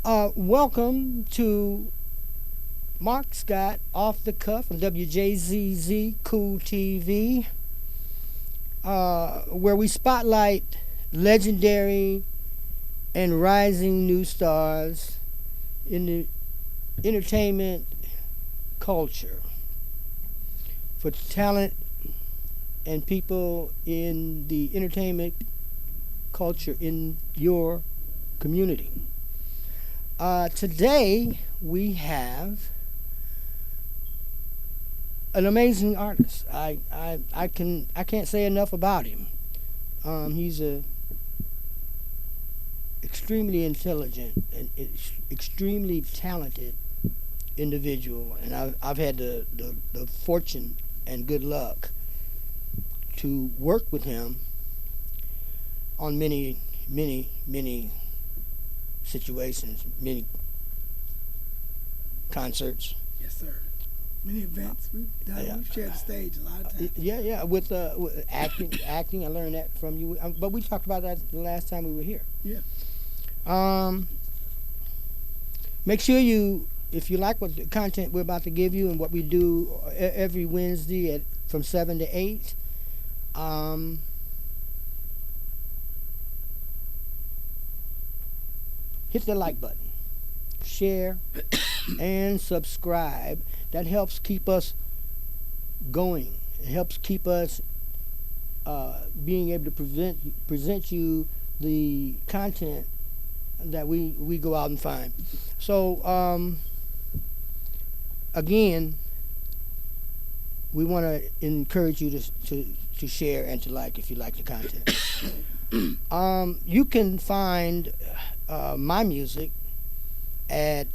Welcome to Mark Scott Off the Cuff on WJZZ Cool TV, where we spotlight legendary and rising new stars in the entertainment culture for talent and people in the entertainment culture in your community. Today we have an amazing artist. I can't say enough about him. He's a extremely intelligent and extremely talented individual, and I've had the fortune and good luck to work with him on many situations, many concerts. Yes, sir. Many events. We've shared the stage a lot of times. Yeah. With acting, I learned that from you. But we talked about that the last time we were here. Yeah. Make sure if you like what the content we're about to give you and what we do every Wednesday from 7 to 8, hit the like button, share, and subscribe. That helps keep us going. It helps keep us being able to present you the content that we go out and find. So, again, we want to encourage you to share and to like if you like the content. You can find my music at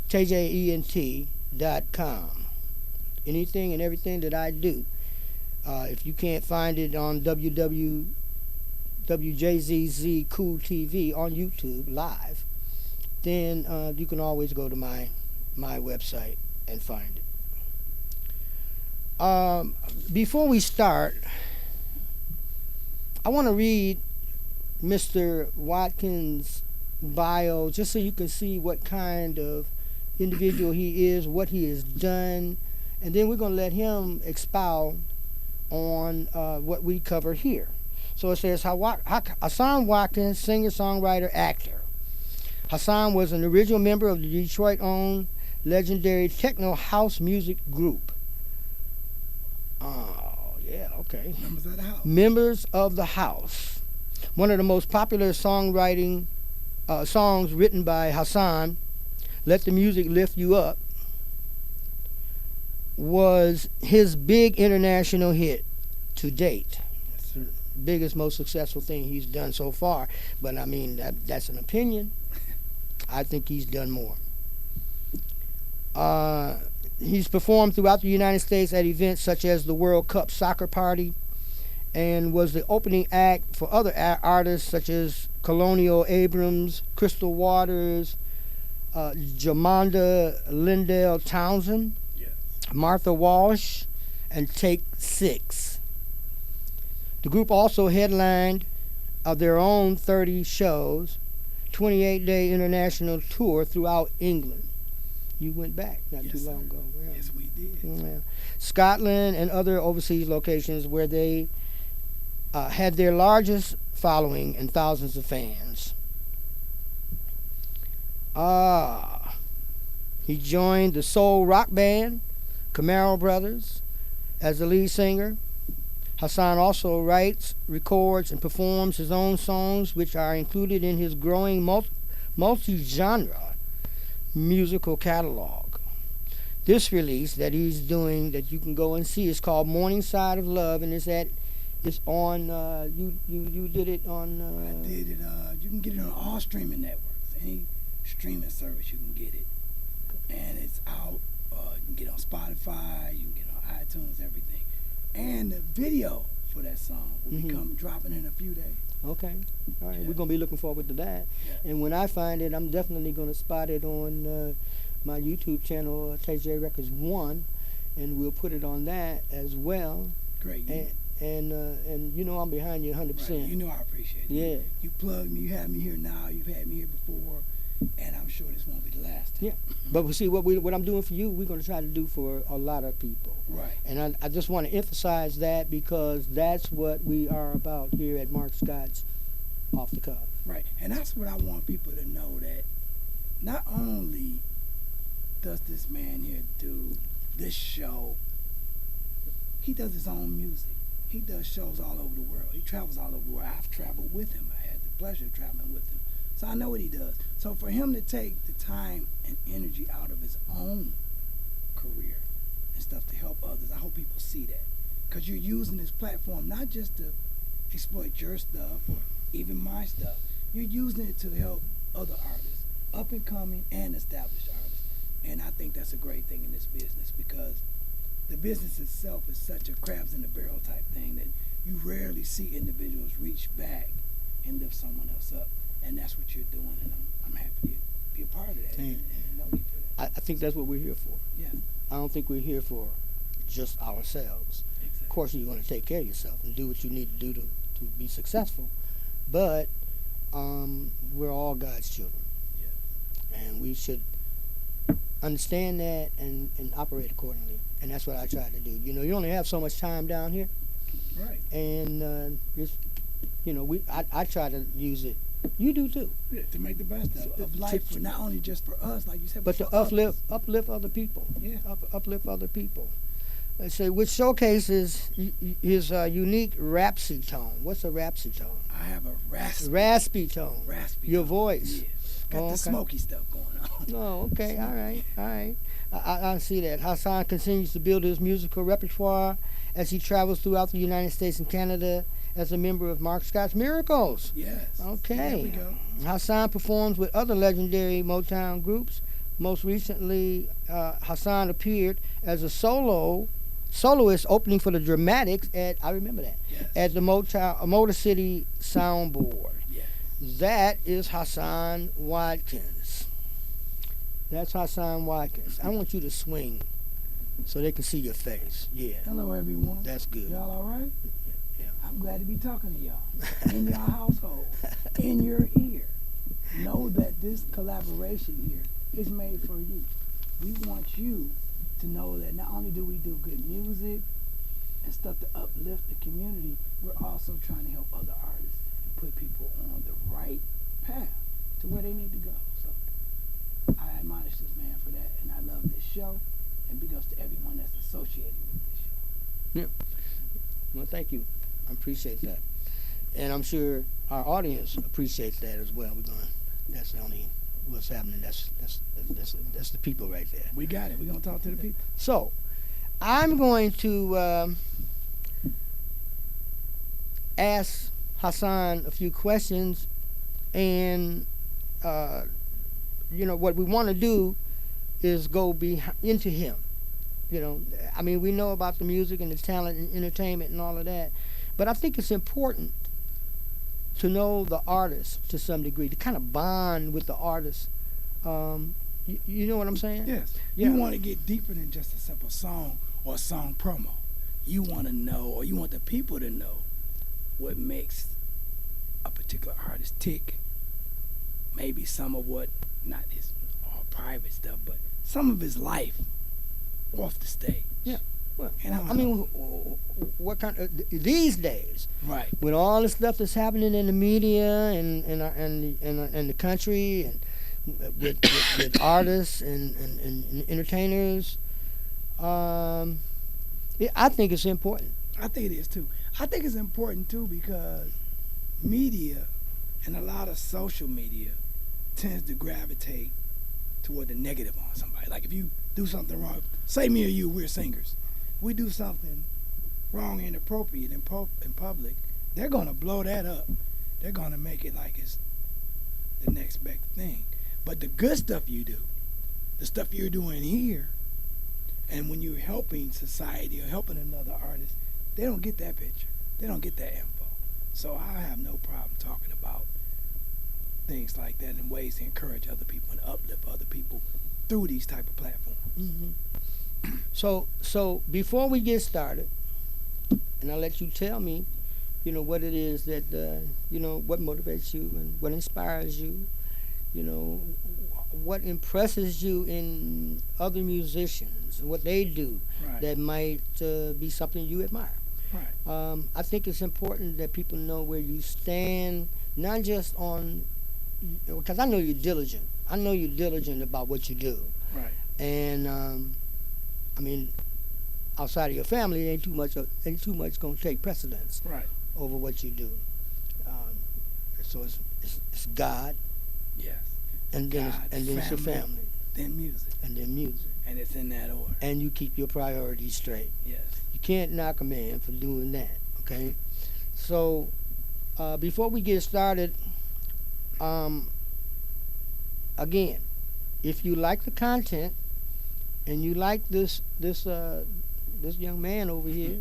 tjent.com. Anything and everything that I do. If you can't find it on WJZZ Cool TV on YouTube live, then you can always go to my website and find it. Before we start, I want to read Mr. Watkins' bio just so you can see what kind of individual he is, what he has done, and then we're going to let him expound on what we cover here. So it says, Hassan Watkins, singer, songwriter, actor. Hassan was an original member of the Detroit-owned legendary techno house music group. Oh, yeah, okay. Members of the house. Members of the House. One of the most popular songs written by Hassan, Let the Music Lift You Up, was his big international hit to date. It's the biggest, most successful thing he's done so far. But I mean, that's an opinion. I think he's done more. He's performed throughout the United States at events such as the World Cup Soccer Party, and was the opening act for other artists such as Colonial Abrams, Crystal Waters, Jamanda Lindell Townsend, Yes. Martha Walsh, and Take Six. The group also headlined their own 30 shows, 28-day international tour throughout England. You went back not Yes, too long sir. ago. Yeah. Yes, we did. Yeah. Scotland and other overseas locations where they had their largest following and thousands of fans. He joined the soul rock band Camaro Brothers as the lead singer. Hassan also writes, records, and performs his own songs, which are included in his growing multi-genre musical catalog. This release that he's doing, that you can go and see, is called Morning Side of Love, and it's on. You did it on. I did it. You can get it on all streaming networks. Any streaming service, you can get it, and it's out. You can get it on Spotify. You can get it on iTunes. Everything, and the video for that song will be dropping in a few days. Okay. All right. Yeah. We're going to be looking forward to that. Yeah. And when I find it, I'm definitely going to spot it on my YouTube channel, TJ Records 1, and we'll put it on that as well. Great. And you know I'm behind you 100%. Right. You know I appreciate it. Yeah. You plugged me. You have me here now. You've had me here before. And I'm sure this won't be the last time. Yeah. But we see what I'm doing for you, we're going to try to do for a lot of people. Right. And I just want to emphasize that because that's what we are about here at Mark Scott's Off the Cuff. Right. And that's what I want people to know, that not only does this man here do this show, he does his own music. He does shows all over the world. He travels all over the world. I've traveled with him. I had the pleasure of traveling with him. So I know what he does. So for him to take the time and energy out of his own career and stuff to help others, I hope people see that. Because you're using this platform not just to exploit your stuff or even my stuff. You're using it to help other artists, up and coming and established artists. And I think that's a great thing in this business, because the business itself is such a crabs in the barrel type thing that you rarely see individuals reach back and lift someone else up. And that's what you're doing, and I'm happy to be a part of that and know you for that. I think that's what we're here for. Yeah. I don't think we're here for just ourselves. Exactly. Of course, you want to take care of yourself and do what you need to do to be successful. But we're all God's children. Yeah. And we should understand that and operate accordingly. And that's what I try to do. You know, you only have so much time down here. Right. And, I try to use it. You do too. Yeah, to make the best of life, for not only just for us, like you said, but for to others. uplift other people. Yeah. Uplift other people. Let's say, which showcases his unique raspy tone. What's a raspy tone? I have a raspy tone. Raspy Your tone. voice. Yeah. Got the okay. smoky stuff going on. Oh, okay. All right. I see that. Hassan continues to build his musical repertoire as he travels throughout the United States and Canada as a member of Mark Scott's Miracles. Yes. Okay. There we go. Hassan performs with other legendary Motown groups. Most recently, Hassan appeared as a soloist opening for the Dramatics at, I remember that, Yes. at the Motor City Soundboard. Yes. That is Hassan Watkins. That's Hassan Watkins. I want you to swing so they can see your face. Yeah. Hello, everyone. That's good. Y'all all right? Yeah. I'm glad to be talking to y'all. In your household. In your ear. Know that this collaboration here is made for you. We want you to know that not only do we do good music and stuff to uplift the community, we're also trying to help other artists and put people on the right path to where they need to go. So I admonish this man for that, and I love this show, and big ups to everyone that's associated with this show. Yeah. Well, thank you. I appreciate that. And I'm sure our audience appreciates that as well. That's the only what's happening. That's the people right there. We got it. We're going to talk to the people. So, I'm going to ask Hassan a few questions, and what we want to do is go into him. I mean, we know about the music and the talent and entertainment and all of that, but I think it's important to know the artist to some degree, to kind of bond with the artist. You know what I'm saying? Yes. Yeah. You want to get deeper than just a simple song or a song promo. You want to know, or you want the people to know, what makes a particular artist tick. Maybe some of what, not his all private stuff, but some of his life off the stage. Yeah. Well, And I mean, what kind of these days? Right. With all the stuff that's happening in the media and the country, and with artists and entertainers, I think it's important. I think it is too. I think it's important too because media and a lot of social media tends to gravitate toward the negative on somebody. Like if you do something wrong, say me or you, we're singers. We do something wrong and inappropriate in public, they're going to blow that up. They're going to make it like it's the next big thing. But the good stuff you do, the stuff you're doing here, and when you're helping society or helping another artist, they don't get that picture. They don't get that info. So I have no problem talking about things like that and ways to encourage other people and uplift other people through these type of platforms. Mm-hmm. So before we get started, and I'll let you tell me, what it is that, what motivates you and what inspires you, what impresses you in other musicians, what they do, Right. that might be something you admire. Right. I think it's important that people know where you stand, not just on, because I know you're diligent. I know you're diligent about what you do, Right. and I mean, outside of your family, ain't too much gonna take precedence Right. over what you do. Um, so it's God, Yes. and then God, it's your family, then music, and then music, and it's in that order. and you keep your priorities straight. Yes. You can't knock a man for doing that. Okay, so before we get started, um, again, if you like the content and you like this young man over here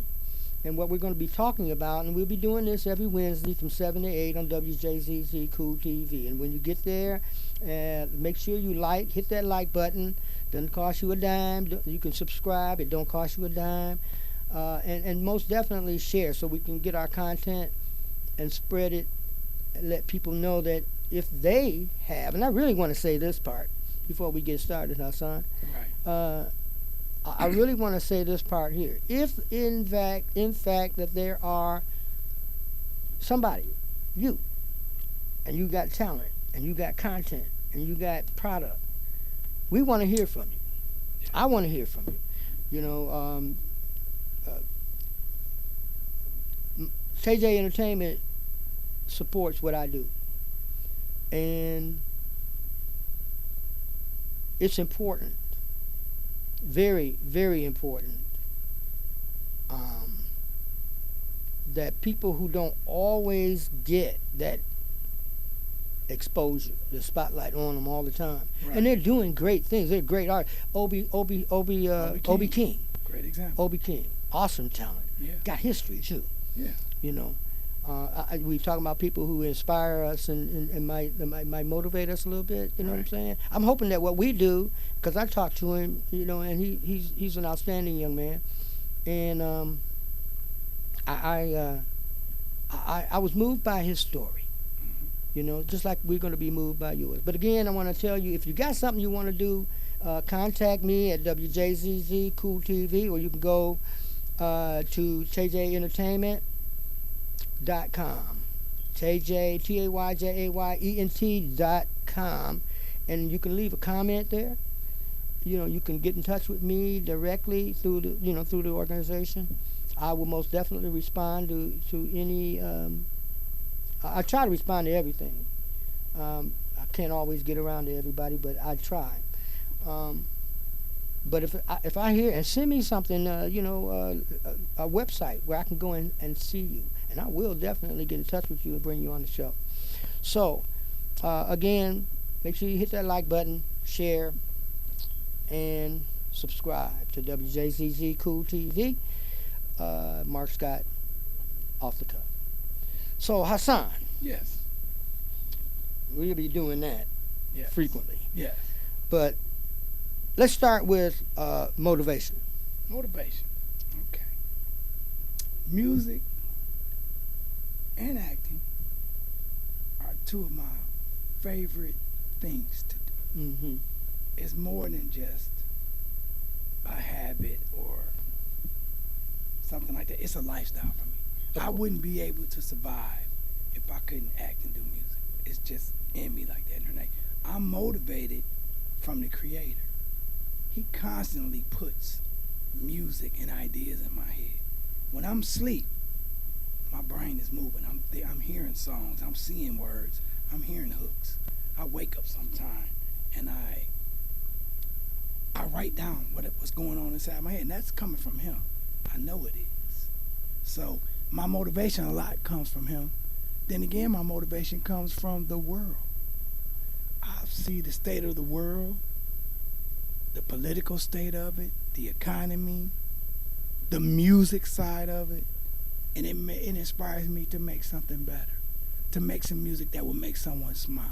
and what we're going to be talking about, and we'll be doing this every Wednesday from 7 to 8 on WJZZ Cool TV. And when you get there, make sure you hit that like button. Doesn't cost you a dime. You can subscribe. It don't cost you a dime. And most definitely share so we can get our content and spread it and let people know that if they have, and I really want to say this part before we get started, Hassan. Right. I really want to say this part here. If in fact that there are somebody, you, and you got talent, and you got content, and you got product, we want to hear from you. I want to hear from you. You know, KJ Entertainment supports what I do, and it's important, very, very important, that people who don't always get that exposure, the spotlight on them all the time, Right. and they're doing great things. They're great art. Obi King. Great example. Obi King, awesome talent. Yeah. Got history too. Yeah. You know, we talking about people who inspire us and might motivate us a little bit. You know what I'm Right. saying? I'm hoping that what we do, because I talked to him, you know, and he's an outstanding young man, and I was moved by his story. You know, just like we're going to be moved by yours. But again, I want to tell you, if you got something you want to do, contact me at WJZZ Cool TV, or you can go to TayJayEntertainment.com. TayJayEnt.com, and you can leave a comment there. You know, you can get in touch with me directly through the organization. I will most definitely respond to any. I try to respond to everything. I can't always get around to everybody, but I try. But if I hear, and send me something, a website where I can go in and see you, and I will definitely get in touch with you and bring you on the show. So, again, make sure you hit that like button, share, and subscribe to WJZZ Cool TV. Mark Scott, off the cuff. So, Hassan, Yes. we'll be doing that Yes. frequently. Yes. But let's start with motivation. Motivation. Okay. Music and acting are two of my favorite things to do. Mm-hmm. It's more than just a habit or something like that. It's a lifestyle for me. I wouldn't be able to survive if I couldn't act and do music. It's just in me like that. And I'm motivated from the Creator. He constantly puts music and ideas in my head. When I'm asleep, my brain is moving. I'm hearing songs. I'm seeing words. I'm hearing hooks. I wake up sometime and I write down what's going on inside my head, and that's coming from him. I know it is. So my motivation a lot comes from him. Then again, my motivation comes from the world. I see the state of the world, the political state of it, the economy, the music side of it, and it inspires me to make something better, to make some music that will make someone smile.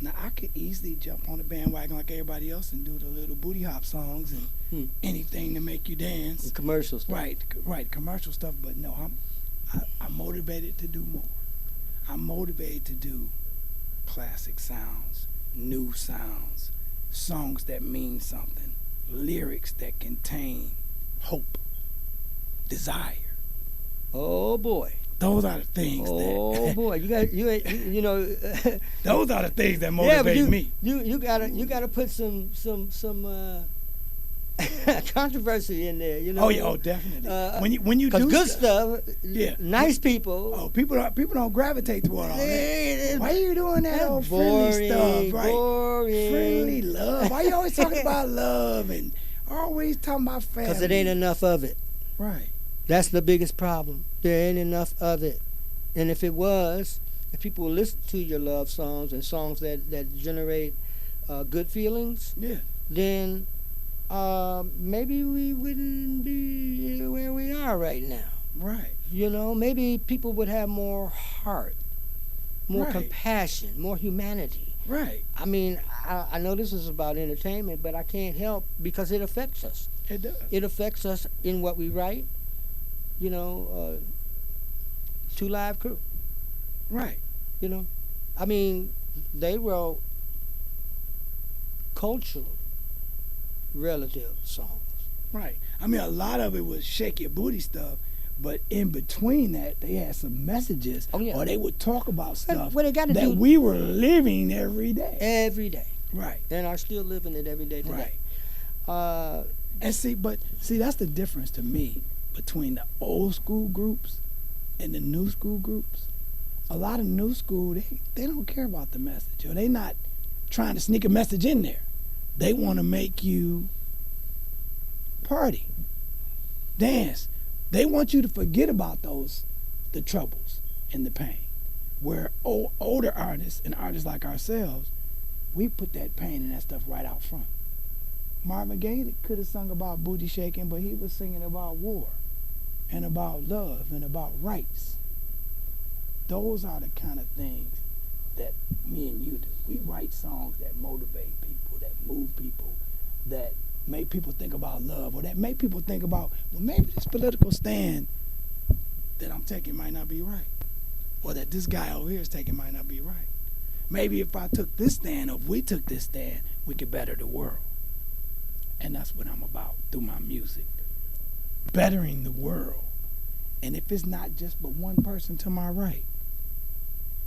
Now, I could easily jump on the bandwagon like everybody else and do the little booty hop songs and anything to make you dance. The commercial stuff. Right, commercial stuff. But no, I'm motivated to do more. I'm motivated to do classic sounds new sounds, songs that mean something, lyrics that contain hope, desire. Oh boy. Those are the things Oh boy, you know. those are the things that Yeah, but motivate me. you gotta put some controversy in there. You know. Oh yeah, oh definitely. When you Because do good stuff, yeah, nice people. Oh, people don't gravitate toward all that. Why are you doing that old boring, friendly stuff, right? Boring. Friendly love. Why you always talking about love and always talking about family? Because it ain't enough of it. Right. That's the biggest problem. There ain't enough of it. And if it was, if people would listen to your love songs and songs that generate good feelings, yeah, then maybe we wouldn't be where we are right now. Right. You know, maybe people would have more heart, more right. compassion, more humanity. Right. I mean, I know this is about entertainment, but I can't help because it affects us. It does. It affects us in what we write. You know, 2 Live Crew. Right. You know, I mean, they wrote cultural relative songs. Right. I mean, a lot of it was shake your booty stuff, but in between that, they had some messages, or they would talk about stuff that we were living every day. Every day. Right. And are still living it every day today. Right. And see, that's the difference to me between the old school groups and the new school groups. A lot of new school, they don't care about the message, or they not trying to sneak a message in there. They want to make you party, dance. They want you to forget about the troubles and the pain. Where older artists and artists like ourselves, we put that pain and that stuff right out front. Marvin Gaye could have sung about booty shaking, but he was singing about war and about love and about rights. Those are the kind of things that me and you do. We write songs that motivate people, that move people, that make people think about love, or that make people think about, well, maybe this political stand that I'm taking might not be right, or that this guy over here is taking might not be right. Maybe if I took this stand, or if we took this stand, we could better the world. And that's what I'm about through my music. Bettering the world. And if it's not just but one person to my right,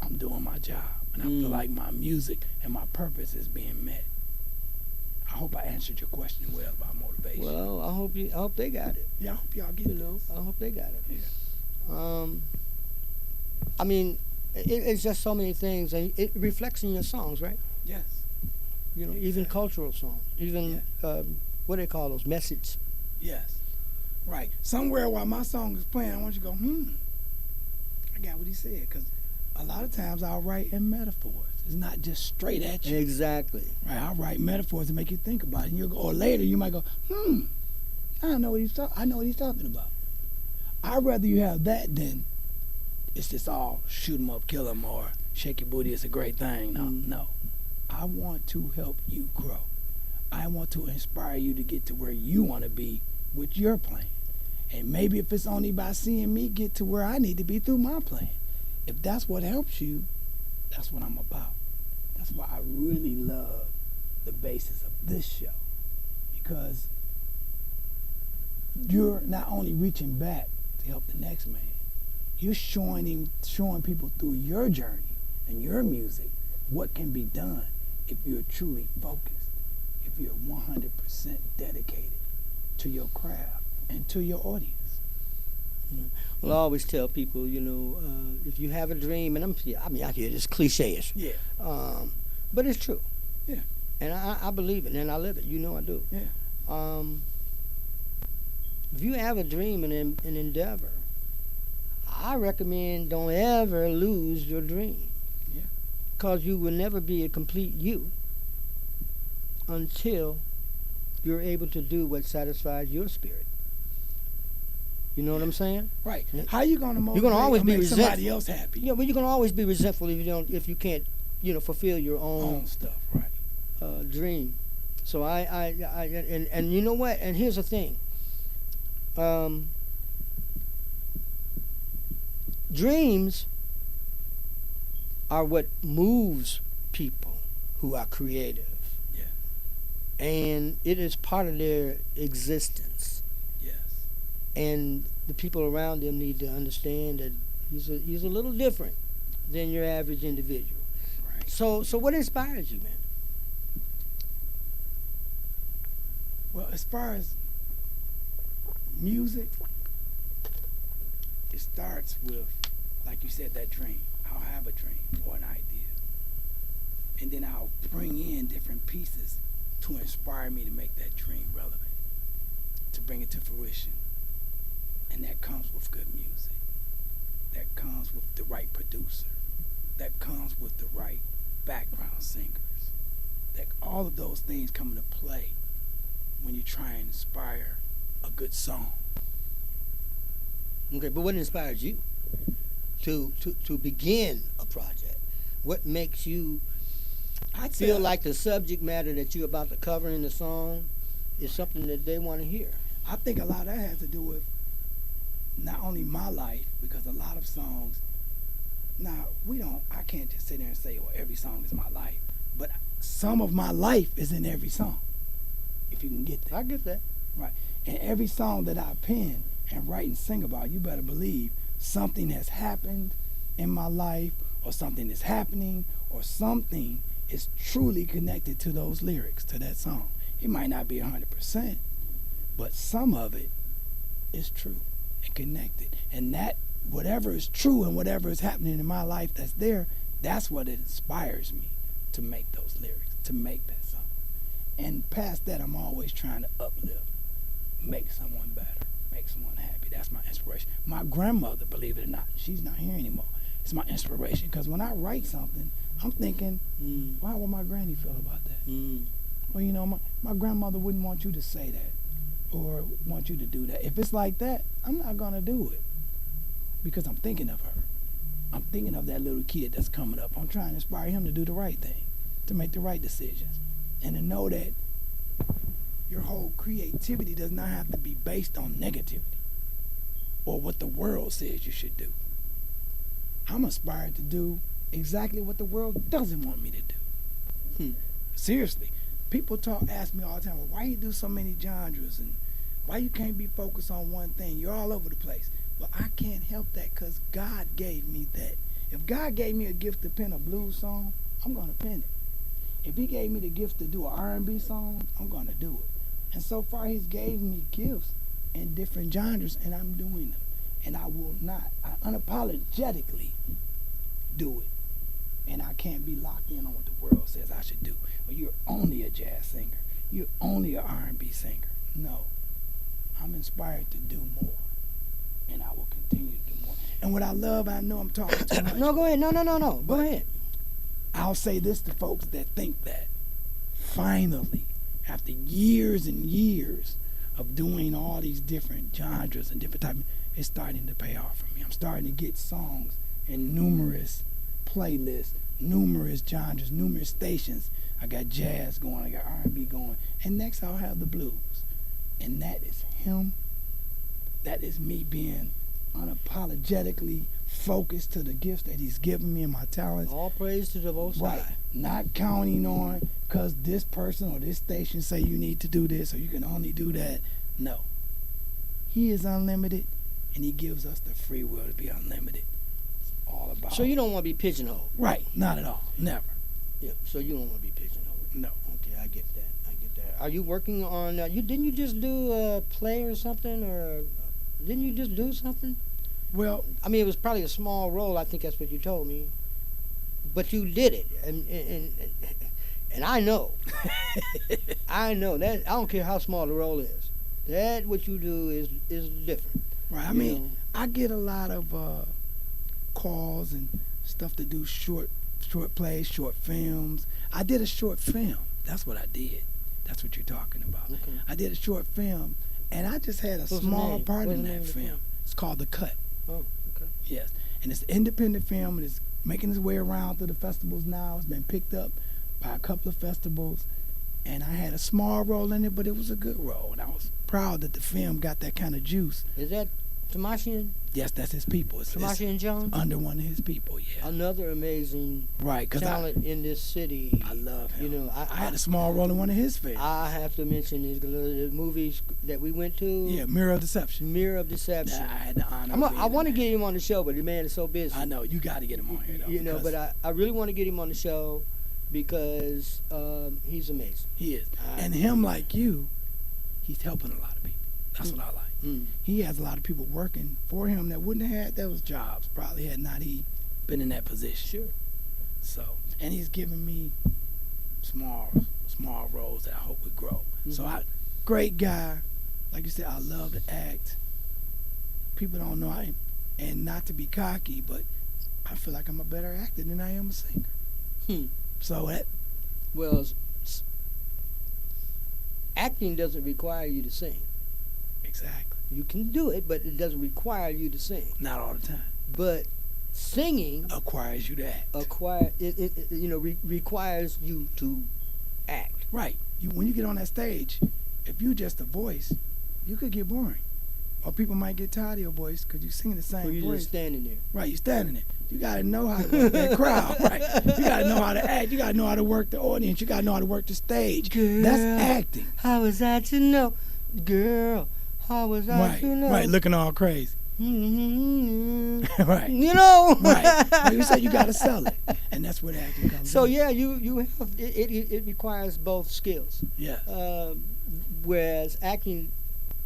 I'm doing my job. And I feel like my music and my purpose is being met. I hope I answered your question well about motivation. Well, I hope they got it. Yeah, I hope y'all get it. I hope they got it. Yeah. I mean, it's just so many things, and it reflects in your songs, right? Yes. You know, even cultural songs, even what do they call those, message. Yes. Right. Somewhere while my song is playing, I want you to go, I got what he said, because a lot of times I'll write in metaphors. It's not just straight at you. Exactly. Right. I'll write metaphors to make you think about it, and you'll go, or later you might go, I know what he's talking about. I'd rather you have that than it's just all shoot 'em up, kill 'em, or shake your booty, it's a great thing. No. I want to help you grow. I want to inspire you to get to where you want to be with your plan. And maybe if it's only by seeing me get to where I need to be through my plan. If that's what helps you, that's what I'm about. That's why I really love the basis of this show. Because you're not only reaching back to help the next man, you're showing people through your journey and your music what can be done if you're truly focused, if you're 100% dedicated to your craft and to your audience. Well, I always tell people, if you have a dream, and I hear this cliche-ish. Yeah. But it's true. Yeah. And I believe it, and I live it. You know I do. Yeah. If you have a dream and an endeavor, I recommend don't ever lose your dream. Yeah. Because you will never be a complete you until you're able to do what satisfies your spirit. You know what I'm saying? Right. How you gonna motivate? You're gonna always be make somebody else happy. Yeah, but you're gonna always be resentful if you can't, fulfill your own stuff. Right. Dream. So and you know what? And here's the thing. Dreams are what moves people. who are creative. Yeah. And it is part of their existence. Yes. And the people around them need to understand that he's a little different than your average individual. Right. So what inspires you, man? Well, as far as music, it starts with, like you said, that dream. I'll have a dream or an idea. And then I'll bring in different pieces to inspire me to make that dream relevant, to bring it to fruition. And that comes with good music. That comes with the right producer. That comes with the right background singers. That all of those things come into play when you try and inspire a good song. Okay, but what inspires you to begin a project? What makes you feel like the subject matter that you're about to cover in the song is something that they want to hear? I think a lot of that has to do with not only my life, because a lot of songs, I can't just sit there and say, well, every song is my life, but some of my life is in every song, if you can get that. I get that. Right. And every song that I pen and write and sing about, you better believe something has happened in my life, or something is happening, or something is truly connected to those lyrics, to that song. It might not be 100%, but some of it is true and connected. And that, whatever is true and whatever is happening in my life that's there, that's what inspires me to make those lyrics, to make that song. And past that, I'm always trying to uplift, make someone better, make someone happy. That's my inspiration. My grandmother, believe it or not, she's not here anymore. It's my inspiration, because when I write something, I'm thinking, how would my granny feel about that? Well, you know, my grandmother wouldn't want you to say that or want you to do that. If it's like that, I'm not going to do it, because I'm thinking of her. I'm thinking of that little kid that's coming up. I'm trying to inspire him to do the right thing, to make the right decisions, and to know that your whole creativity does not have to be based on negativity or what the world says you should do. I'm inspired to do exactly what the world doesn't want me to do. Seriously. People ask me all the time, well, why you do so many genres and why you can't be focused on one thing? You're all over the place. Well, I can't help that, because God gave me that. If God gave me a gift to pen a blues song, I'm going to pen it. If he gave me the gift to do an R&B song, I'm going to do it. And so far, he's gave me gifts in different genres, and I'm doing them. And I will not, I unapologetically do it. And I can't be locked in on what the world says I should do. Well, you're only a jazz singer. You're only an R&B singer. No. I'm inspired to do more. And I will continue to do more. And what I love, I know I'm talking too much. No, go ahead. No. Go ahead. I'll say this to folks that think that finally, after years and years of doing all these different genres and different types, it's starting to pay off for me. I'm starting to get songs in numerous playlists, numerous genres, numerous stations. I got jazz going, I got R&B going, and next I'll have the blues. And that is him. That is me being unapologetically focused to the gifts that he's given me and my talents. All praise to the Most High. Right. Not counting on because this person or this station say you need to do this or you can only do that. No. He is unlimited, and he gives us the free will to be unlimited. It's all about. So you don't want to be pigeonholed. Right. Not at all. Never. Yeah. So you don't want to be pigeonholed. No. Okay, I get that. Are you working on? Didn't you just do a play or something, or didn't you just do something? Well, I mean, it was probably a small role. I think that's what you told me. But you did it, and I know, I know that. I don't care how small the role is. That what you do is different. Right. I mean, I get a lot of calls and stuff to do short plays, short films. I did a short film. That's what I did. That's what you're talking about. Okay. I did a short film, and I just had a small part in that film. It's called The Cut. Oh, okay. Yes, and it's an independent film, and it's making its way around through the festivals now. It's been picked up by a couple of festivals, and I had a small role in it, but it was a good role, and I was proud that the film got that kind of juice. Is that Tomashian? Yes, that's his people. It's Tomashian Jones? under one of his people, yeah. Another amazing Right, because talent in this city. I love him. You know, I had a small role in one of his films. I have to mention the movies that we went to. Yeah, Mirror of Deception. Mirror of Deception. I had the honor. I want to get him on the show, but the man is so busy. I know, you got to get him on here, though. You know, but I really want to get him on the show because he's amazing. He is. And him, like you, he's helping a lot of people. That's what I like. He has a lot of people working for him that wouldn't have had those jobs probably had not he been in that position. Sure. So, and he's giving me small roles that I hope would grow. So great guy. Like you said, I love to act. People don't know and not to be cocky, but I feel like I'm a better actor than I am a singer. So that. Well, acting doesn't require you to sing. Exactly. You can do it, but it doesn't require you to sing. Not all the time. But singing acquires you to act. Requires you to act. Right. When you get on that stage, if you just a voice, you could get boring, or people might get tired of your voice because you singing the same voice. You're just standing there. Right. You standing there. You gotta know how to work that crowd. Right. You gotta know how to act. You gotta know how to work the audience. You gotta know how to work the stage. Girl, that's acting. How was I to know, girl? How was I to know? Right, looking all crazy. Right. You know. Right. Like you said, you got to sell it, and that's where the acting comes. So yeah, you have it requires both skills. Yeah. Whereas acting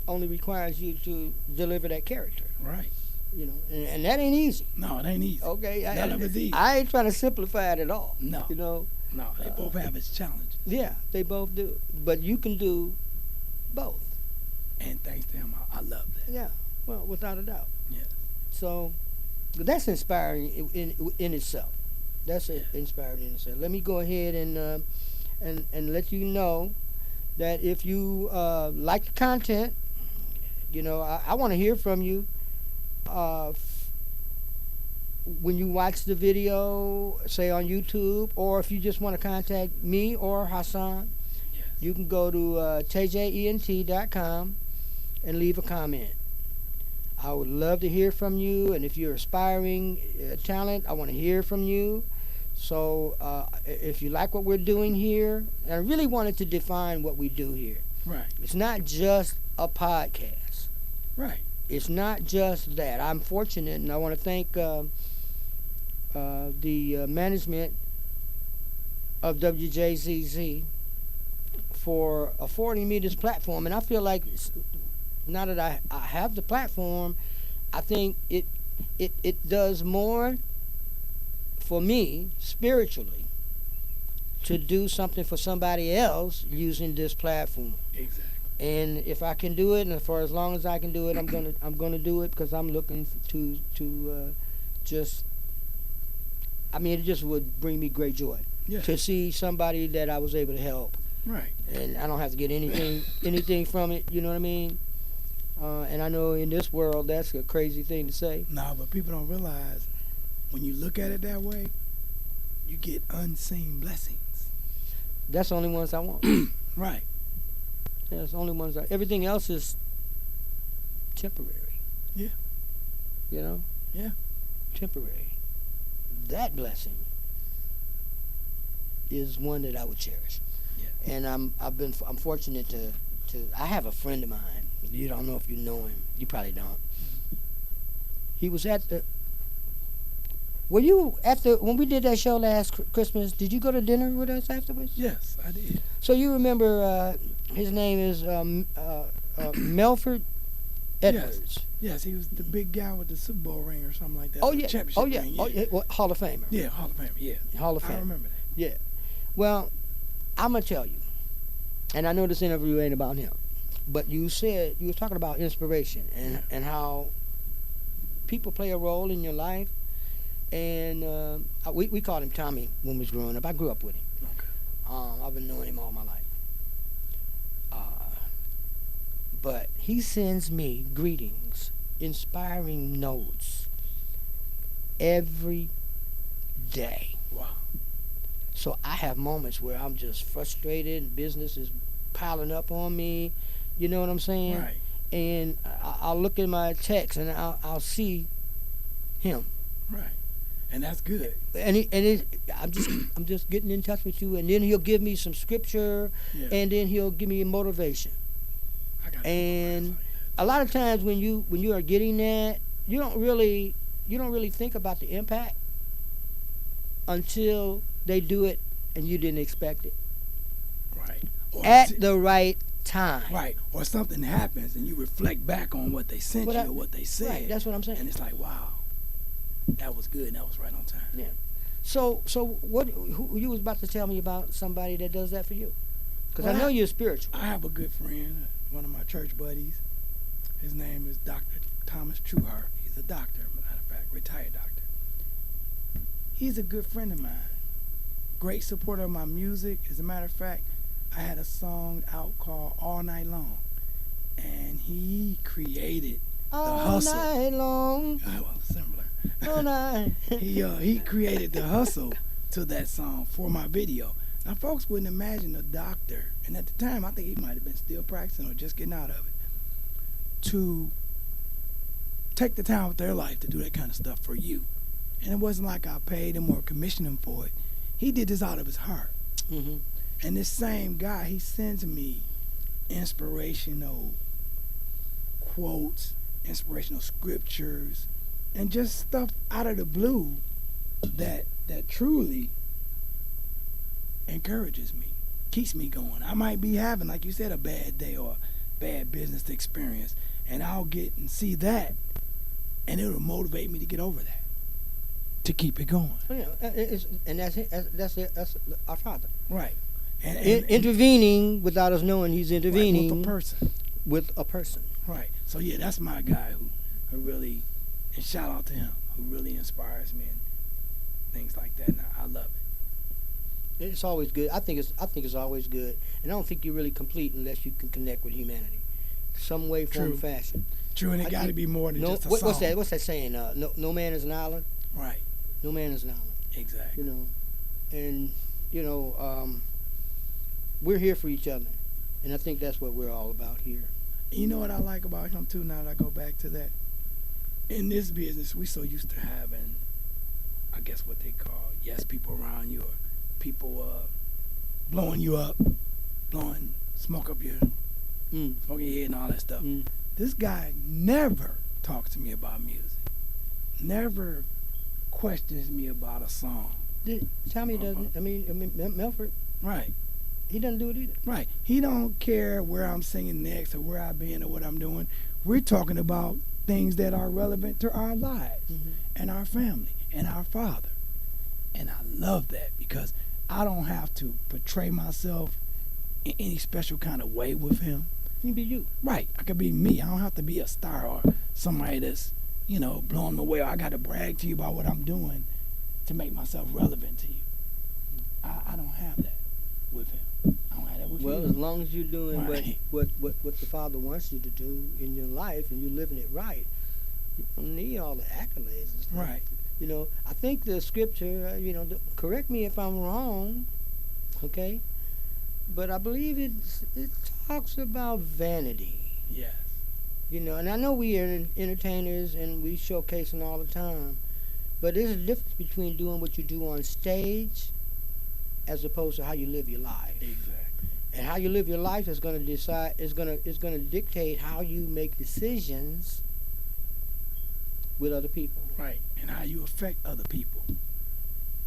only requires you to deliver that character. Right. You know, and that ain't easy. No, it ain't easy. Okay. None of it's easy. I ain't trying to simplify it at all. No. You know. No, they both have its challenges. Yeah, they both do. But you can do both. And thanks to him, I love that. Yeah, well, without a doubt. Yeah. So, that's inspiring in itself. That's inspiring in itself. Let me go ahead and let you know that if you like the content, you know, I want to hear from you. When you watch the video, say on YouTube, or if you just want to contact me or Hassan, you can go to tjent.com and leave a comment. I would love to hear from you, and if you're aspiring talent, I want to hear from you. So if you like what we're doing here, and I really wanted to define what we do here. Right. It's not just a podcast. Right. It's not just that. I'm fortunate, and I want to thank the management of WJZZ for affording me this platform. And I feel like now that I have the platform, I think it does more for me spiritually to do something for somebody else using this platform. Exactly. And if I can do it, and for as long as I can do it, I'm gonna do it, because I'm looking to just. I mean, it just would bring me great joy to see somebody that I was able to help. Right. And I don't have to get anything from it. You know what I mean? And I know in this world that's a crazy thing to say. No, but people don't realize when you look at it that way, you get unseen blessings. That's the only ones I want. Right. Yeah, that's the only ones. Everything else is temporary. Yeah. You know? Yeah. Temporary. That blessing is one that I would cherish. Yeah. And I'm fortunate to I have a friend of mine. You don't know if you know him. You probably don't. He was at the. Were you at the when we did that show last Christmas? Did you go to dinner with us afterwards? Yes, I did. So you remember his name is Melford Edwards. Yes, he was the big guy with the Super Bowl ring or something like that. Oh yeah, championship ring, yeah. Oh yeah, well, Hall of Famer. Yeah, Hall of Famer. Yeah, Hall of Famer. I remember that. Yeah. Well, I'm gonna tell you, and I know this interview ain't about him, but you said you were talking about inspiration and how people play a role in your life, and we called him Tommy when we was growing up. I grew up with him. Okay. I've been knowing him all my life. But he sends me greetings, inspiring notes every day. Wow. So I have moments where I'm just frustrated and business is piling up on me. You know what I'm saying? Right. and I'll look in my text and I'll see him. Right. And that's good. I'm just getting in touch with you, and then he'll give me some scripture, Yeah. and then he'll give me motivation. I got And a lot of times when you are getting that, you don't really think about the impact until they do it and you didn't expect it right. Or at the right time. right. Or something happens and you reflect back on what they sent you or what they said. Right, that's what I'm saying. And it's like, wow, that was good and that was right on time. Yeah. So who you was about to tell me about somebody that does that for you? Because I know you're spiritual. I have a good friend, one of my church buddies. His name is Dr. Thomas Trueheart. He's a doctor, matter of fact, retired doctor. He's a good friend of mine. Great supporter of my music. As a matter of fact, I had a song out called All Night Long. And he created the hustle. All night long. Well, similar. All night. He created the hustle to that song for my video. Now, folks wouldn't imagine a doctor, and at the time, I think he might have been still practicing or just getting out of it, to take the time of their life to do that kind of stuff for you. And it wasn't like I paid him or commissioned him for it. He did this out of his heart. Mm-hmm. And this same guy, he sends me inspirational quotes, inspirational scriptures, and just stuff out of the blue that truly encourages me, keeps me going. I might be having, like you said, a bad day or a bad business experience, and I'll get and see that, and it'll motivate me to get over that, to keep it going. Well, and that's it. That's our Father. Right. And Intervening without us knowing He's intervening. Right, with a person. With a person. Right. So yeah, that's my guy who really, and shout out to him, who really inspires me and things like that. And I love it. It's always good. I think it's always good, and I don't think you're really complete unless you can connect with humanity, some way, form, True. fashion. True, and it got to be more than just a song. What's that saying? No man is an island. Right. No man is an island. Exactly. And we're here for each other, and I think that's what we're all about here. You know what I like about him too? Now that I go back to that, in this business, we so used to having, I guess what they call yes people around you, or people blowing you up, blowing smoke up your head and all that stuff. This guy never talks to me about music, never questions me about a song. Tommy doesn't. I mean, Melford. Right. He doesn't do it either. Right. He don't care where I'm singing next or where I've been or what I'm doing. We're talking about things that are relevant to our lives and our family and our Father. And I love that because I don't have to portray myself in any special kind of way with him. You can be you. Right. I could be me. I don't have to be a star or somebody that's, blowing my way. Or I got to brag to you about what I'm doing to make myself relevant to you. I don't have that with him. I don't have that with you. Well, as long as you're doing Right. what the Father wants you to do in your life and you're living it right, you don't need all the accolades and stuff. Right. I think the scripture, correct me if I'm wrong, okay? But I believe it talks about vanity. Yes. And I know we are entertainers and we showcasing all the time, but there's a difference between doing what you do on stage as opposed to how you live your life. Exactly. And how you live your life is going to dictate how you make decisions with other people. Right. And how you affect other people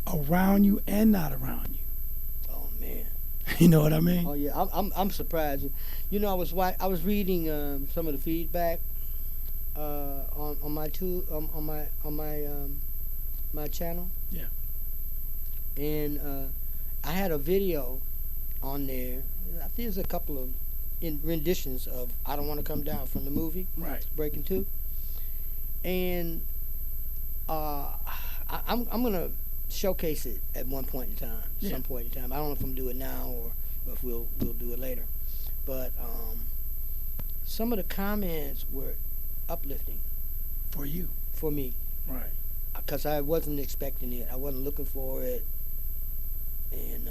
around you and not around you. Oh man. You know what I mean? Oh yeah. I'm surprised. I was reading some of the feedback on my channel. Yeah. And I had a video on there. I think there's a couple of renditions of "I Don't Want to Come Down" from the movie. Right. Breaking Two. And I'm gonna showcase it at one point in time, some point in time. I don't know if I'm gonna do it now or if we'll do it later. But some of the comments were uplifting For you. for me, Right. because I wasn't expecting it. I wasn't looking for it. And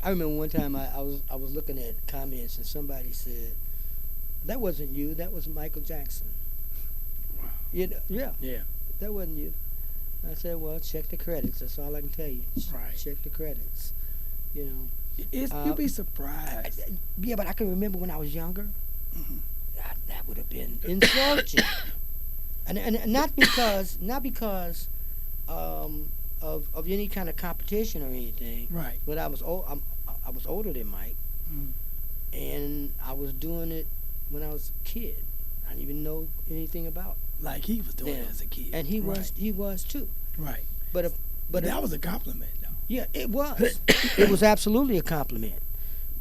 I remember one time I was looking at comments and somebody said, that wasn't you. That was Michael Jackson. Wow. You know, yeah, Yeah. that wasn't you. I said, well, check the credits. That's all I can tell you. Right. Check the credits. You know. You'd be surprised. Yeah, but I can remember when I was younger. Mhm. That would have been insulting. and not because of any kind of competition or anything. Right. But I was older than Mike, Mhm. and I was doing it when I was a kid. I didn't even know anything about Like he was doing them. it as a kid. And he was too. Right. But That was a compliment, though. yeah, it was. It was absolutely a compliment.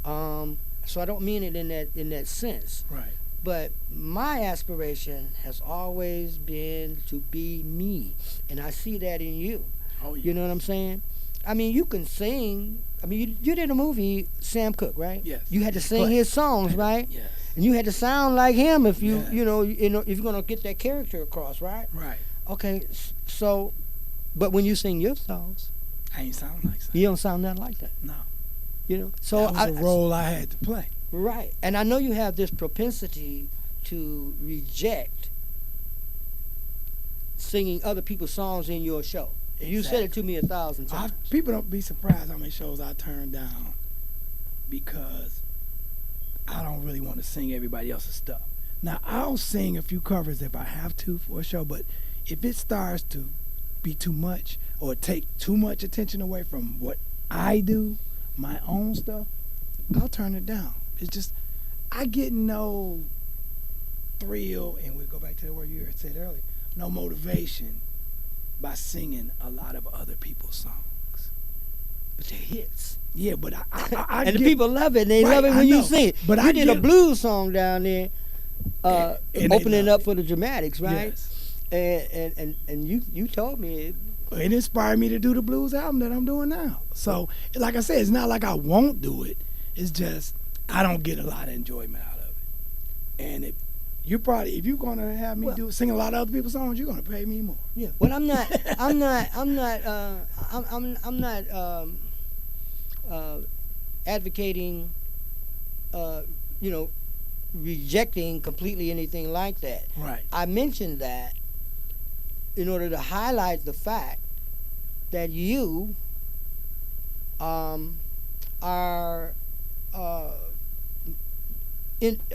So I don't mean it in that sense. Right. But my aspiration has always been to be me, and I see that in you. Oh, yeah. You know what I'm saying? I mean, you can sing. I mean, you did a movie, Sam Cooke, right? Yes. You had to sing But- his songs, right? Yes. And you had to sound like him if you, Yes. you know, if you're gonna get that character across, right? Right. Okay, so, but when you sing your songs, I ain't sound like that. you don't sound nothing like that. No. You know, so That was a role I had to play. right, and I know you have this propensity to reject singing other people's songs in your show. You said it to me 1,000 times. People don't be surprised how many shows I turn down because I don't really want to sing everybody else's stuff. Now, I'll sing a few covers if I have to for a show, but if it starts to be too much or take too much attention away from what I do, my own stuff, I'll turn it down. It's just, I get no thrill, and we'll go back to the word you said earlier, no motivation by singing a lot of other people's songs. But they're hits. Yeah, but I And the get- people love it. They Right, love it I when you know. sing it. But you I did a get- blues song down there, And they opening love up for the Dramatics, right? Yes. And you told me It inspired me to do the blues album that I'm doing now. So, like I said, it's not like I won't do it. It's just I don't get a lot of enjoyment out of it. And if you're gonna have me sing a lot of other people's songs, you're gonna pay me more. yeah. Well, I'm not advocating, rejecting completely anything like that. Right. I mentioned that in order to highlight the fact that you are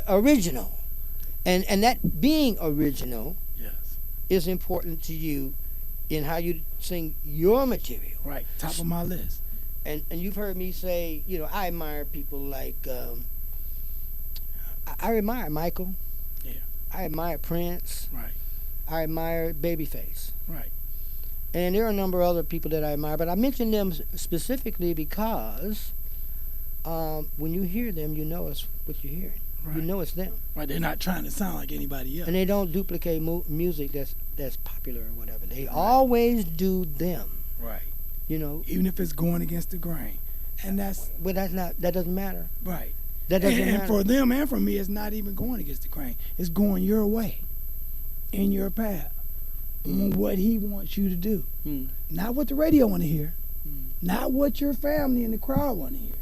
original, and that being original Yes. is important to you in how you sing your material. Right. Top of my list. And you've heard me say, I admire people like I admire Michael. Yeah. I admire Prince. Right. I admire Babyface. Right. And there are a number of other people that I admire, but I mention them specifically because when you hear them, you know it's what you're hearing. Right. You know it's them. Right. They're not trying to sound like anybody else. And they don't duplicate music that's popular or whatever. They always do them. Right. Even Even if it's going against the grain. And that's But that doesn't matter. right. That doesn't And matter. for them and for me, it's not even going against the grain. It's going your way, in your path, on what he wants you to do. Mm. Not what the radio want to hear, Mm. not what your family and the crowd want to hear,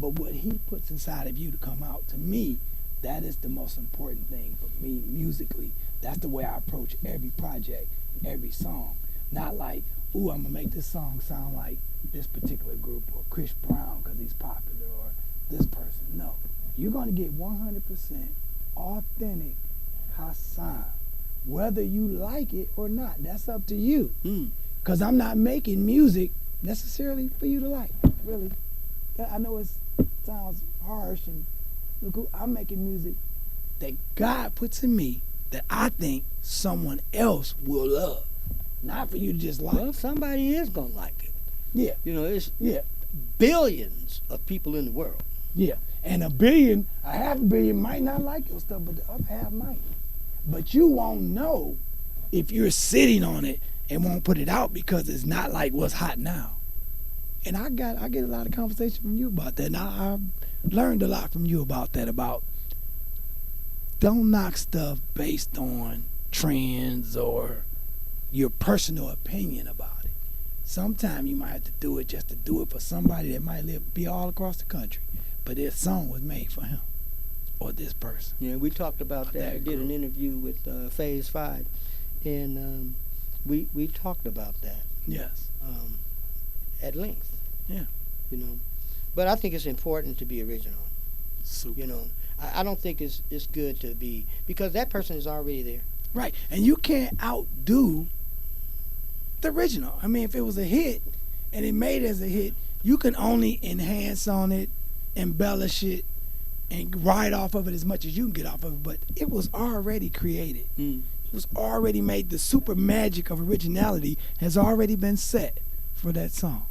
but what he puts inside of you to come out. To me, that is the most important thing for me musically. That's the way I approach every project, every song. Not like, ooh, I'm going to make this song sound like this particular group or Chris Brown because he's popular or this person. No. You're going to get 100% authentic Hassan, whether you like it or not. That's up to you. Mm. Because I'm not making music necessarily for you to like, really. I know it sounds harsh, and look, I'm making music that God puts in me that I think someone else will love. Not for you to just like. Well, somebody is gonna like it. Yeah, It's yeah, billions of people in the world. yeah. And a billion, a half a billion might not like your stuff, but the other half might. But you won't know if you're sitting on it and won't put it out because it's not like what's hot now. And I get a lot of conversation from you about that. And I've learned a lot from you about that, about don't knock stuff based on trends or your personal opinion about it. Sometimes you might have to do it just to do it for somebody that might be all across the country, but their song was made for him or this person. Yeah, we talked about that. We did an interview with Phase 5, and we talked about that. Yes. At length. Yeah. You know, but I think it's important to be original. Super. You know, I don't think it's good to be, because that person is already there. Right, and you can't outdo the original. I mean, if it was a hit and it made it as a hit, you can only enhance on it, embellish it, and ride off of it as much as you can get off of it. But it was already created. It was already made. The super magic of originality has already been set for that song.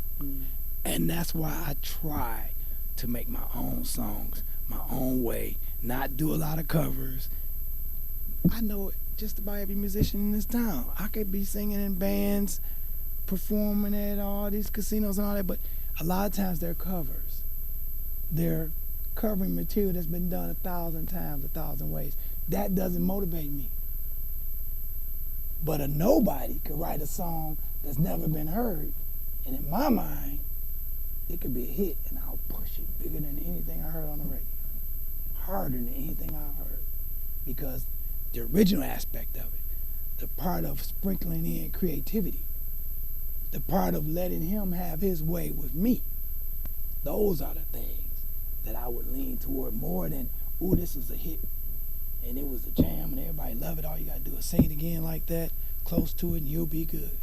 And that's why I try to make my own songs my own way, not do a lot of covers. I know just about every musician in this town. I could be singing in bands, performing at all these casinos and all that, but a lot of times they're covers. They're covering material that's been done 1,000 times, 1,000 ways. That doesn't motivate me. But a nobody could write a song that's never been heard, and in my mind, it could be a hit, and I'll push it bigger than anything I heard on the radio, harder than anything I've heard, because the original aspect of it, the part of sprinkling in creativity, the part of letting him have his way with me, those are the things that I would lean toward more than, ooh, this was a hit, and it was a jam, and everybody love it. All you gotta do is sing it again like that, close to it, and you'll be good.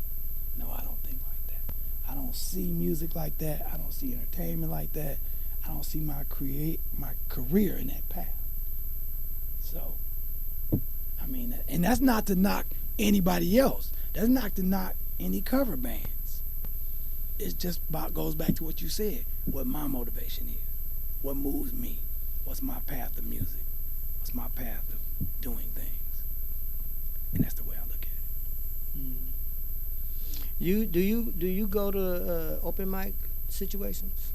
No, I don't think like that. I don't see music like that. I don't see entertainment like that. I don't see my career in that path. So, I mean, and that's not to knock anybody else. That's not to knock any cover bands. It just goes back to what you said, what my motivation is, what moves me, what's my path of music, what's my path of doing things, and that's the way I look at it. Do you go to open mic situations?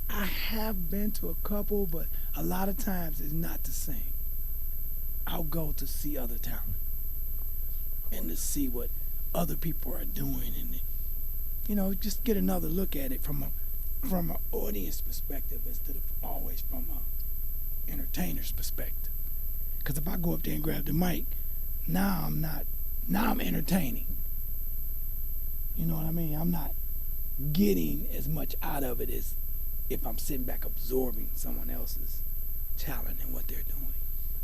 I have been to a couple, but a lot of times it's not to sing. I'll go to see other talent and to see what other people are doing, and just get another look at it from an audience perspective instead of always from a entertainer's perspective. Because if I go up there and grab the mic, now I'm entertaining. You know what I mean? I'm not getting as much out of it as if I'm sitting back absorbing someone else's talent and what they're doing.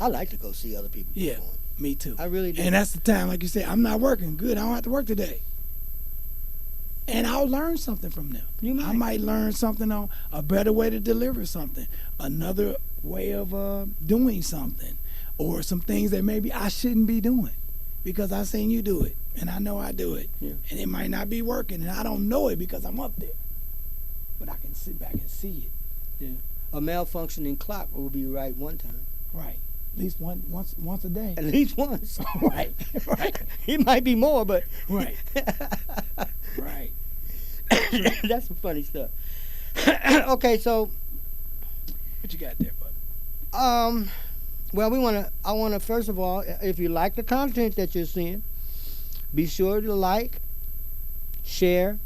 I like to go see other people perform. Me too. I really do. And that's the time, like you said, I'm not working. Good, I don't have to work today. And I'll learn something from them. I might learn something on a better way to deliver something, another way of doing something, or some things that maybe I shouldn't be doing because I seen you do it, and I know I do it. Yeah. And it might not be working, and I don't know it because I'm up there. But I can sit back and see it. Yeah. A malfunctioning clock will be right one time. Right. At least once a day. At least once. Right. It might be more, but right. Right. That's some funny stuff. Okay, so what you got there, bud? Well, I wanna first of all, if you like the content that you're seeing, be sure to like, share,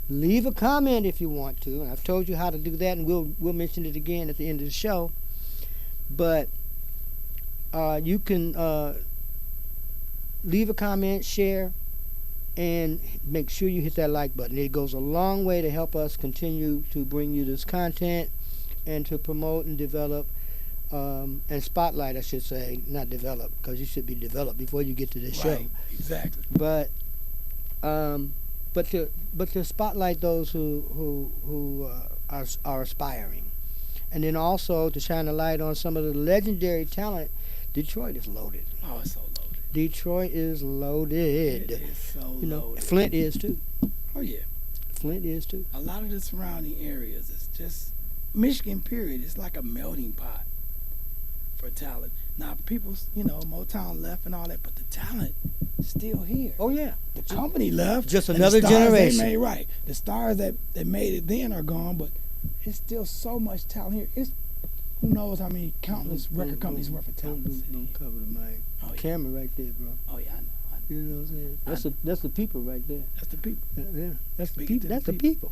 leave a comment if you want to. And I've told you how to do that, and we'll mention it again at the end of the show. But you can leave a comment, share, and make sure you hit that like button. It goes a long way to help us continue to bring you this content and to promote and develop and spotlight, I should say, not develop, because you should be developed before you get to this show. Exactly. But to spotlight those who are aspiring, and then also to shine a light on some of the legendary talent. Detroit is loaded. Oh, it's so loaded. Detroit is loaded. It is so loaded. Flint is too. Oh yeah. Flint is too. A lot of the surrounding areas, it's just Michigan. Period. It's like a melting pot for talent. Now, people, Motown left and all that, but the talent is still here. Oh yeah. The company left. Just another generation. Right. The stars that made it then are gone, but it's still so much talent here. It's who knows how many countless record companies worth of talent. Don't cover the mic. Oh, yeah. Camera right there, bro. Oh yeah, I know. You know what I'm saying? That's the people right there. That's the people. Yeah, that's the Speak people. to That's the the people.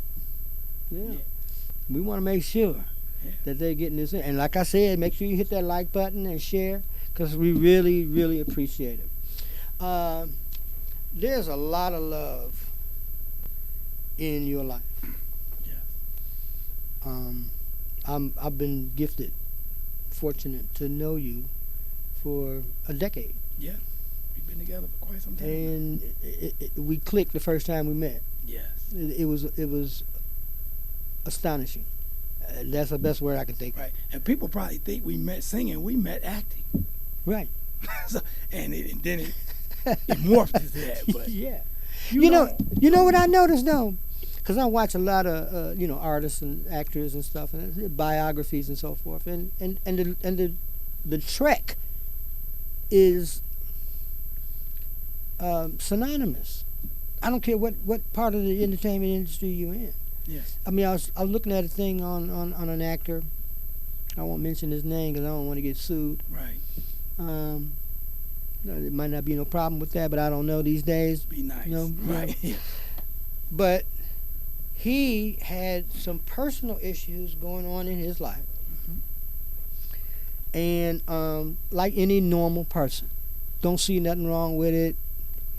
Yeah. We want to make sure that they're getting this in. And like I said, make sure you hit that like button and share, because we really, really appreciate it. There's a lot of love in your life. I've been fortunate to know you for a decade. Yeah, we've been together for quite some time. And we clicked the first time we met. Yes. It was astonishing. That's the best word I can think of. Right. And people probably think we met singing. We met acting. Right. So, and then it morphed into that. But yeah. You know what I noticed though, because I watch a lot of artists and actors and stuff, and biographies and so forth, and the trek is synonymous. I don't care what part of the entertainment industry you're in. Yes. I mean, I was looking at a thing on an actor. I won't mention his name because I don't want to get sued. Right. There might not be no problem with that, but I don't know these days. Be nice. Right. Yeah. But he had some personal issues going on in his life. Mm-hmm. And like any normal person, don't see nothing wrong with it.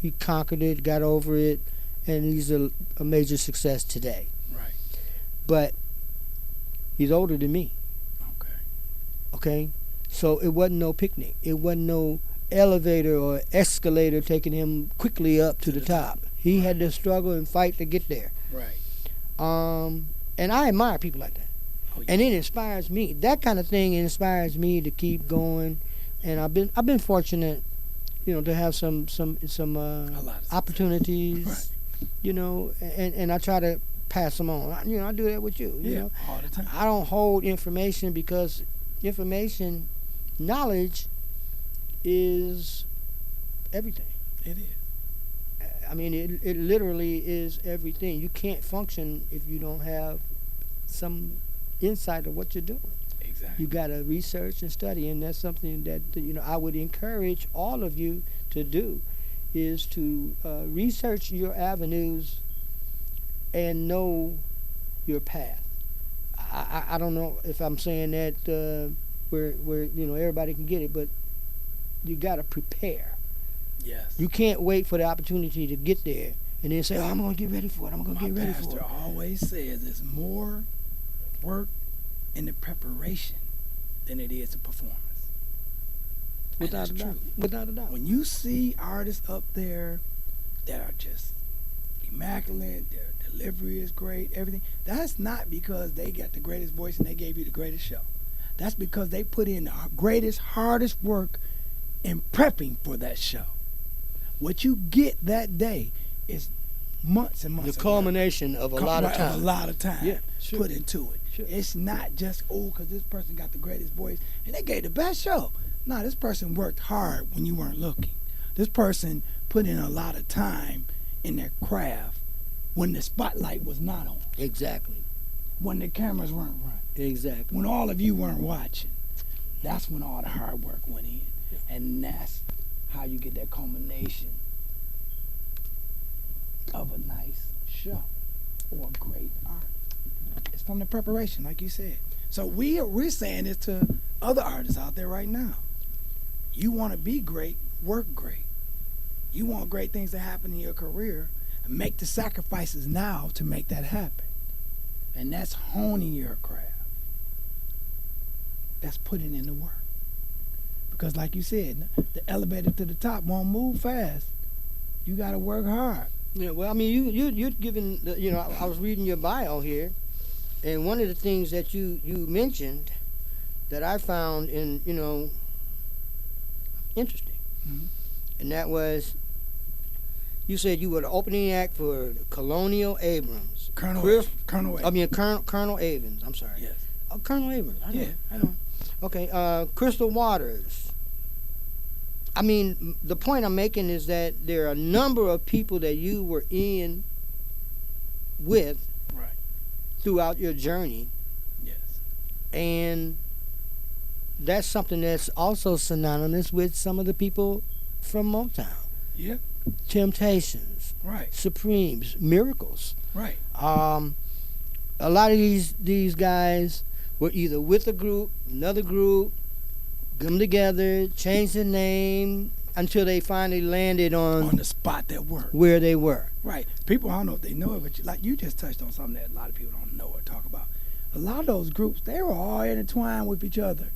He conquered it, got over it, and he's a major success today. Right. But he's older than me. Okay? So it wasn't no picnic. It wasn't no elevator or escalator taking him quickly up to the top. He had to struggle and fight to get there. Right. And I admire people like that. Oh, yeah. And it inspires me. That kind of thing inspires me to keep going. And I've been fortunate, to have some opportunities, right. And I try to pass them on. I do that with you. Yeah, all the time. I don't hold information because knowledge is everything. It is. I mean, it literally is everything. You can't function if you don't have some insight of what you're doing. Exactly. You got to research and study, and that's something that I would encourage all of you to do, is to research your avenues and know your path. I don't know if I'm saying that where everybody can get it, but you got to prepare. Yes. You can't wait for the opportunity to get there and then say, I'm going to get ready for it. I'm going to get ready for it. My pastor always says there's more work in the preparation than it is the performance. Without a doubt. Without a doubt. When you see artists up there that are just immaculate, their delivery is great, everything, that's not because they got the greatest voice and they gave you the greatest show. That's because they put in the greatest, hardest work in prepping for that show. What you get that day is months and months. The culmination of a lot of time. Of a lot of time, yeah, sure. Put into it. Sure. It's not just, because this person got the greatest voice and they gave the best show. No, this person worked hard when you weren't looking. This person put in a lot of time in their craft when the spotlight was not on. Exactly. When the cameras weren't running. Exactly. When all of you weren't watching. That's when all the hard work went in. And that's how you get that culmination of a nice show or a great art. It's from the preparation, like you said. So we're saying this to other artists out there right now. You want to be great, work great. You want great things to happen in your career, and make the sacrifices now to make that happen. And that's honing your craft. That's putting in the work. Because like you said, the elevator to the top won't move fast. You got to work hard. Yeah, well, I mean, you're giving, I was reading your bio here, and one of the things that you mentioned that I found interesting, Mm-hmm. and that was, you said you were the opening act for Colonial Abrams. Colonel Abrams. Colonel Abrams, I'm sorry. Yes. Oh, Colonel Abrams. I know. Okay, Crystal Waters. I mean, the point I'm making is that there are a number of people that you were in with right. throughout your journey. Yes. And that's something that's also synonymous with some of the people from Motown. Yeah. Temptations. Right. Supremes. Miracles. Right. A lot of these guys were either with a group, another group, come together, change the name until they finally landed on the spot that worked. where they were. Right. People, I don't know if they know it, but like you just touched on something that a lot of people don't know or talk about. A lot of those groups, they were all intertwined with each other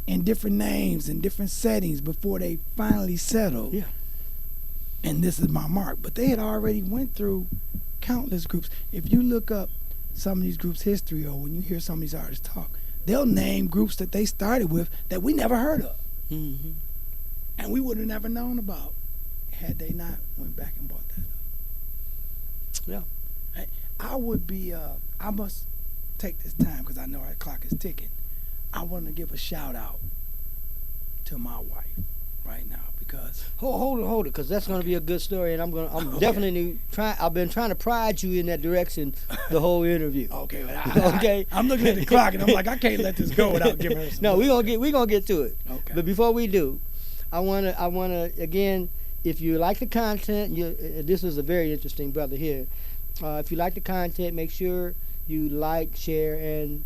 in different names and different settings before they finally settled. Yeah. And this is my mark. But they had already went through countless groups. If you look up some of these groups' history, or when you hear some of these artists talk, they'll name groups that they started with that we never heard of. Mm-hmm. And we would have never known about had they not went back and bought that up. Yeah. I would be, I must take this time because I know our clock is ticking. I want to give a shout out to my wife right now because Hold it, because that's going to be a good story, and I'm Okay. definitely trying. I've been trying to pride you in that direction the whole interview. okay, but Okay. I'm looking at the clock and I'm like, I can't let this go without giving her some. No, love. we gonna get to it. Okay. But before we do, I wanna again, if you like the content, this is a very interesting brother here. If you like the content, make sure you like, share, and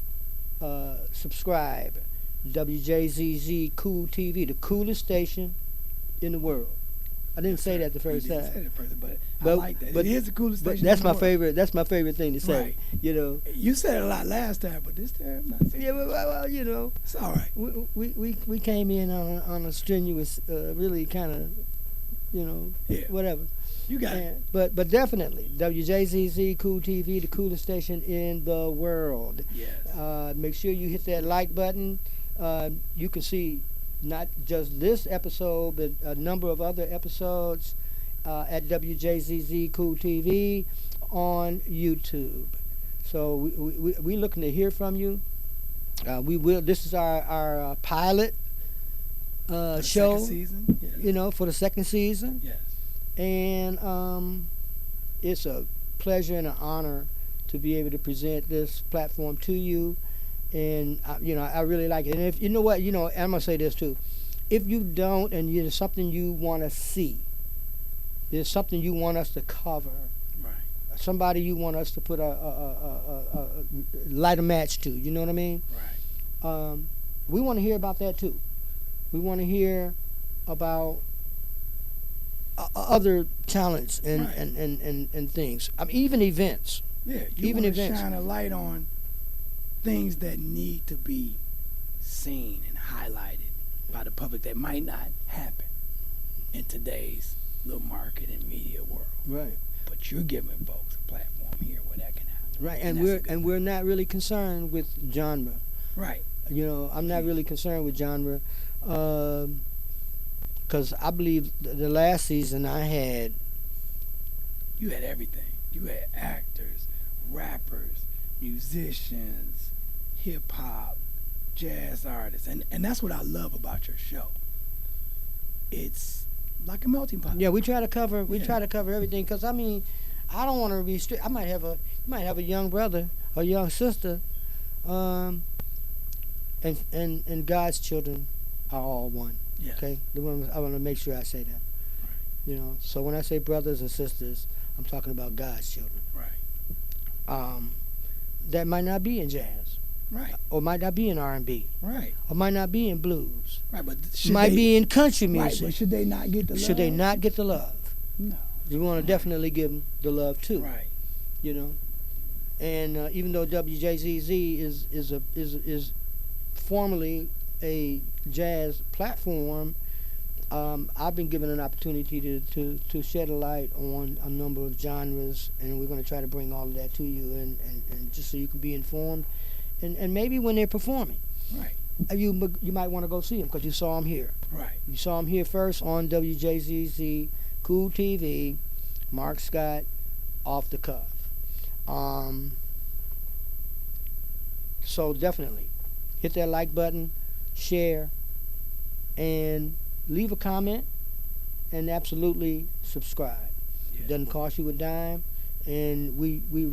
subscribe. WJZZ Cool TV, the coolest station in the world. I didn't say that the first You didn't time. say that first, but I But- like that. but- It is the coolest But station. that's in my the world. favorite. That's my favorite thing to say. Right. You know. You said it a lot last time, but this time, I'm not saying. Yeah. Well, you know. It's all right. We came in on a strenuous, really kind of, you know, Yeah. whatever. You got it. And, but definitely WJZZ Cool TV, the coolest station in the world. Yes. Make sure you hit that like button. You can see not just this episode, but a number of other episodes at WJZZ Cool TV on YouTube. So we looking to hear from you. We will. This is our pilot For the show. second season. Yes. You know, for the second season. Yes. And it's a pleasure and an honor to be able to present this platform to you. And I really like it. And if you know what, I'm gonna say this too. If you don't, and there's something you want to see, there's something you want us to cover, Right. somebody you want us to put a light a match to. You know what I mean? Right. We want to hear about that too. We want to hear about other talents and, Right. and things. I mean, even events. Yeah. You Even wanna events. shine a light on things that need to be seen and highlighted by the public that might not happen in today's little market and media world. Right. But you're giving folks a platform here where that can happen. Right. And that's a we're good and we're not really concerned with genre. Right. I'm not really concerned with genre, because I believe the last season I had. You had everything. You had actors, rappers, musicians, hip hop, jazz artists, and that's what I love about your show. It's like a melting pot. Yeah, we try to cover. We Yeah. try to cover everything. Because I mean, I don't want to restrict. I might have a young brother or young sister, and God's children are all one. Yeah. Okay, I want to make sure I say that. So when I say brothers and sisters, I'm talking about God's children. Right. That might not be in jazz, Right. or might not be in R&B, Right. or might not be in blues, Right. But should might they, be in country right, music. but should they not get the love? Should they not get the love? No. We want to definitely give them the love too. Right. And even though WJZZ is formerly a jazz platform, I've been given an opportunity to shed a light on a number of genres, and we're going to try to bring all of that to you, and just so you can be informed, and maybe when they're performing, Right. you might want to go see them because you saw them here. Right. You saw them here first on WJZZ Cool TV. Mark Scott, off the cuff. So definitely hit that like button, share, and leave a comment, and absolutely subscribe. Yeah. It doesn't cost you a dime, and we really